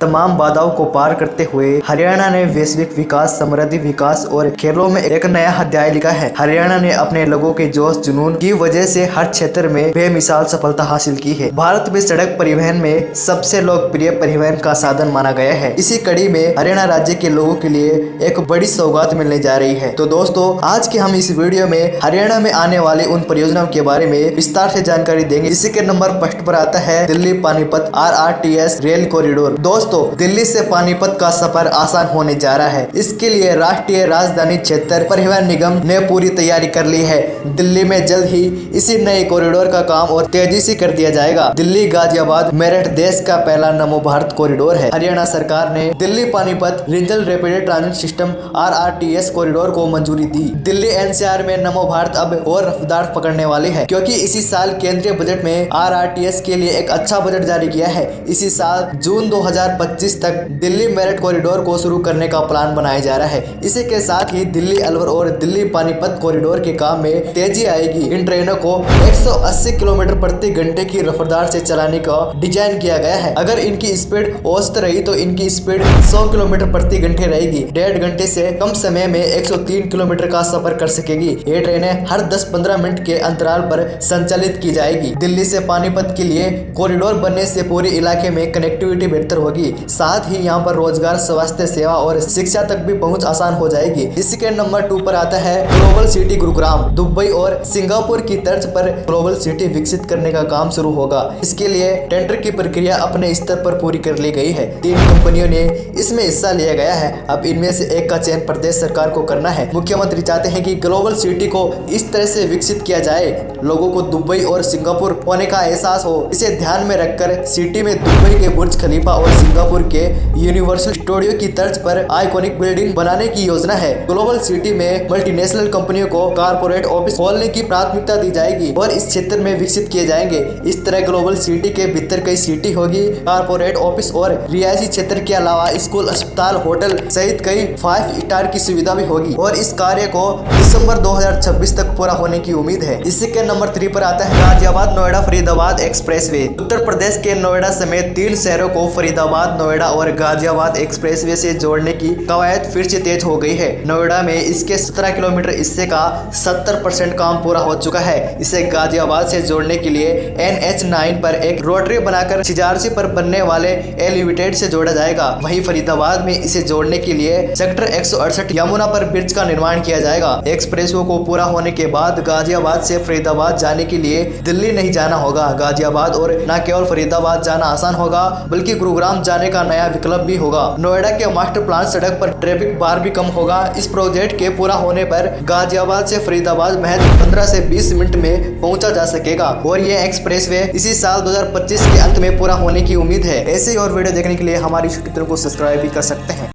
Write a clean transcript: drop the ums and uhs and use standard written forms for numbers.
तमाम बाधाओं को पार करते हुए हरियाणा ने वैश्विक विकास, समृद्धि विकास और खेलों में एक नया अध्याय लिखा है। हरियाणा ने अपने लोगों के जोश जुनून की वजह से हर क्षेत्र में बेमिसाल सफलता हासिल की है। भारत में सड़क परिवहन में सबसे लोकप्रिय परिवहन का साधन माना गया है। इसी कड़ी में हरियाणा राज्य के लोगों के लिए एक बड़ी सौगात मिलने जा रही है। तो दोस्तों, आज के हम इस वीडियो में हरियाणा में आने वाले उन परियोजनाओं के बारे में विस्तार से जानकारी देंगे। इसी के नंबर फर्स्ट पर आता है Delhi Panipat RRTS rail corridor. दोस्तों, दिल्ली से पानीपत का सफर आसान होने जा रहा है। इसके लिए राष्ट्रीय राजधानी क्षेत्र परिवहन निगम ने पूरी तैयारी कर ली है। दिल्ली में जल्द ही इसी नए कॉरिडोर का काम और तेजी से कर दिया जाएगा। दिल्ली गाजियाबाद मेरठ देश का पहला नमो भारत कॉरिडोर है। हरियाणा सरकार ने Delhi Panipat regional rapid transit system RRTS corridor को मंजूरी दी। दिल्ली NCR में नमो भारत अब और रफ्तार पकड़ने वाली है, क्योंकि इसी साल केंद्रीय बजट में RRTS के लिए एक अच्छा बजट जारी किया है। इसी साल जून 2025 तक दिल्ली मेरठ कॉरिडोर को शुरू करने का प्लान बनाया जा रहा है। इसी के साथ ही दिल्ली अलवर और दिल्ली पानीपत कॉरिडोर के काम में तेजी आएगी। इन ट्रेनों को 180 किलोमीटर प्रति घंटे की रफ्तार से चलाने का डिजाइन किया गया है। अगर इनकी स्पीड औसत रही तो इनकी स्पीड 100 किलोमीटर प्रति घंटे रहेगी। 1.5 घंटे से कम समय में 103 किलोमीटर का सफर कर सकेगी। ये ट्रेनें हर 10-15 मिनट के अंतराल पर संचालित की जाएगी। दिल्ली से पानीपत के लिए कॉरिडोर बनने से पूरे इलाके में कनेक्टिविटी बेहतर होगी। साथ ही यहाँ पर रोजगार, स्वास्थ्य सेवा और शिक्षा तक भी पहुंच आसान हो जाएगी। इसी के नंबर 2 पर आता है ग्लोबल सिटी गुरुग्राम। दुबई और सिंगापुर की तर्ज पर ग्लोबल सिटी विकसित करने का काम शुरू होगा। इसके लिए टेंडर की प्रक्रिया अपने स्तर पर पूरी कर ली गई है। 3 कंपनियों ने इसमें हिस्सा लिया गया है। अब इनमें से एक का चयन प्रदेश सरकार को करना है। मुख्यमंत्री चाहते हैं कि ग्लोबल सिटी को इस तरह से विकसित किया जाए, लोगों को दुबई और सिंगापुर होने का एहसास हो। इसे ध्यान में रखकर सिटी में दुबई के बुर्ज खलीफा और सिंगापुर के यूनिवर्सल स्टूडियो की तर्ज पर आइकॉनिक बिल्डिंग बनाने की योजना है। ग्लोबल सिटी में मल्टीनेशनल कंपनियों को कारपोरेट ऑफिस खोलने की प्राथमिकता दी जाएगी और इस क्षेत्र में विकसित किए जाएंगे। इस तरह ग्लोबल सिटी के भीतर कई सिटी होगी, कारपोरेट ऑफिस और रिहायशी क्षेत्र के अलावा स्कूल, अस्पताल, होटल सहित कई 5 स्टार की सुविधा भी होगी और इस कार्य को दिसंबर 2026 तक पूरा होने की उम्मीद है। इसी के नंबर 3 पर आता है गाजियाबाद नोएडा फरीदाबाद एक्सप्रेसवे। उत्तर प्रदेश के नोएडा समेत 3 शहरों को फरीदाबाद, नोएडा और गाजियाबाद एक्सप्रेसवे से जोड़ने की कवायद फिर से तेज हो गई है। नोएडा में इसके 17 किलोमीटर हिस्से का 70% काम पूरा हो चुका है। इसे गाजियाबाद से जोड़ने के लिए NH9 पर एक रोटरी बनाकर छिजारसी पर बनने वाले एलिवेटेड से जोड़ा जाएगा। वहीं फरीदाबाद में इसे जोड़ने के लिए सेक्टर 168 यमुना पर ब्रिज का निर्माण किया जाएगा। एक्सप्रेसवे को पूरा होने के बाद गाजियाबाद से फरीदाबाद जाने के लिए दिल्ली नहीं जाना होगा। गाजियाबाद और न केवल फरीदाबाद जाना आसान होगा, बल्कि गुरुग्राम जाने का नया विकल्प भी होगा। नोएडा के मास्टर प्लान सड़क पर ट्रैफिक बार भी कम होगा। इस प्रोजेक्ट के पूरा होने पर गाजियाबाद से फरीदाबाद महज 15 से 20 मिनट में पहुंचा जा सकेगा और ये एक्सप्रेसवे इसी साल 2025 के अंत में पूरा होने की उम्मीद है। ऐसे और वीडियो देखने के लिए हमारी यूट्यूब चैनल को सब्सक्राइब भी कर सकते हैं।